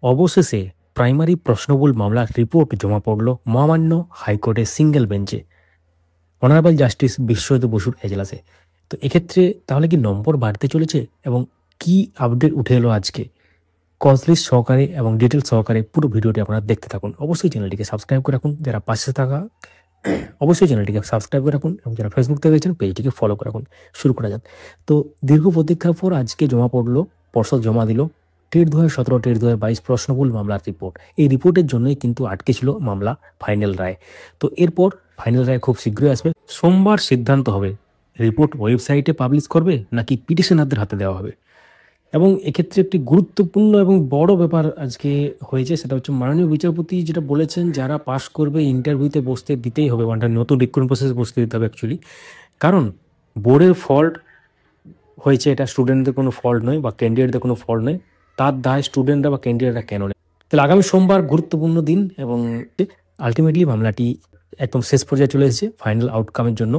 অবশেষে প্রাইমারি প্রশ্নবুল মামলার রিপোর্ট জমা পড়ল মহামান্য হাইকোর্টের সিঙ্গেল বেঞ্চে, অনারেবল জাস্টিস বিশ্বজিৎ বসুর এজলাসে। তো এক্ষেত্রে তাহলে কি নম্বর বাড়তে চলেছে এবং কি আপডেট উঠে এলো আজকে, কজ লিস্ট সহকারে এবং ডিটেলস সহকারে পুরো ভিডিওটি আপনারা দেখতে থাকুন। অবশ্যই চ্যানেলটিকে সাবস্ক্রাইব করে রাখুন, যারা পাশে থাকা অবশ্যই চ্যানেলটিকে সাবস্ক্রাইব করে রাখুন এবং যারা ফেসবুক থেকে দেখছেন পেজটিকে ফলো করে রাখুন। শুরু করা যাক। তো দীর্ঘ প্রতীক্ষার পর আজকে জমা পড়লো, পর্ষদ জমা দিল টেট 2017 টেট 2022 প্রশ্নবুল মামলার রিপোর্ট। এই রিপোর্টের জন্যই কিন্তু আটকে ছিল মামলা ফাইনাল রায়। তো এরপর ফাইনাল রায় খুব শীঘ্রই আসবে। সোমবার সিদ্ধান্ত হবে রিপোর্ট ওয়েবসাইটে পাবলিশ করবে নাকি পিটিশনারদের হাতে দেওয়া হবে। এবং এক্ষেত্রে একটি গুরুত্বপূর্ণ এবং বড় ব্যাপার আজকে হয়েছে, সেটা হচ্ছে মাননীয় বিচারপতি যেটা বলেছেন, যারা পাশ করবে ইন্টারভিউতে বসতে দিতেই হবে, মানে নতুন রিক্রুটমেন্ট প্রসেসে বসতে দিতে হবে অ্যাকচুয়ালি। কারণ বোর্ডের ফল্ট হয়েছে, এটা স্টুডেন্টদের কোনো ফল্ট নয় বা ক্যান্ডিডেটদের কোনো ফল্ট নয়, তার দায় স্টুডেন্টরা বা ক্যান্ডিডেটরা কেন নেয়। তাহলে আগামী সোমবার গুরুত্বপূর্ণ দিন এবং আলটিমেটলি মামলাটি একদম শেষ পর্যায়ে চলে এসেছে ফাইনাল আউটকামের জন্য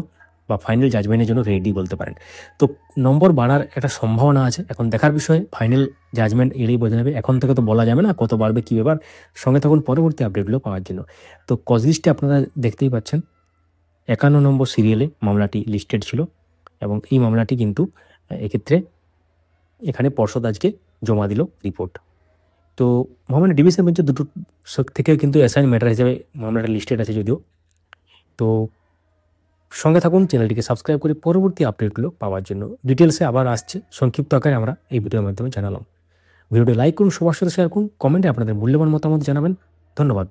বা ফাইনাল জাজমেন্টের জন্য রেডি বলতে পারেন। তো নম্বর বাড়ার একটা সম্ভাবনা আছে, এখন দেখার বিষয়ে ফাইনাল জাজমেন্ট এলেই বোঝা যাবে। এখন থেকে তো বলা যাবে না কত বাড়বে কী ব্যাপার, সঙ্গে থাকুন পরবর্তী আপডেটগুলো পাওয়ার জন্য। তো কজ লিস্টে আপনারা দেখতেই পাচ্ছেন 51 নম্বর সিরিয়ালে মামলাটি লিস্টেড ছিল এবং এই মামলাটি কিন্তু এক্ষেত্রে এখানে পর্ষদ আজকে জমা দিল রিপোর্ট। তো মহামান্য ডিভিশন বেঞ্চের দুটো থেকেও কিন্তু অ্যাসাইন ম্যাটার হিসেবে মামলাটা লিস্টেড আছে যদিও। তো সঙ্গে থাকুন, চ্যানেলটিকে সাবস্ক্রাইব করে পরবর্তী আপডেটগুলো পাওয়ার জন্য। ডিটেলসে আবার আসছে, সংক্ষিপ্ত আকারে আমরা এই ভিডিওর মাধ্যমে জানালাম। ভিডিওটি লাইক করুন, সবার সাথে শেয়ার করুন, কমেন্টে আপনাদের মূল্যবান মতামত জানাবেন। ধন্যবাদ।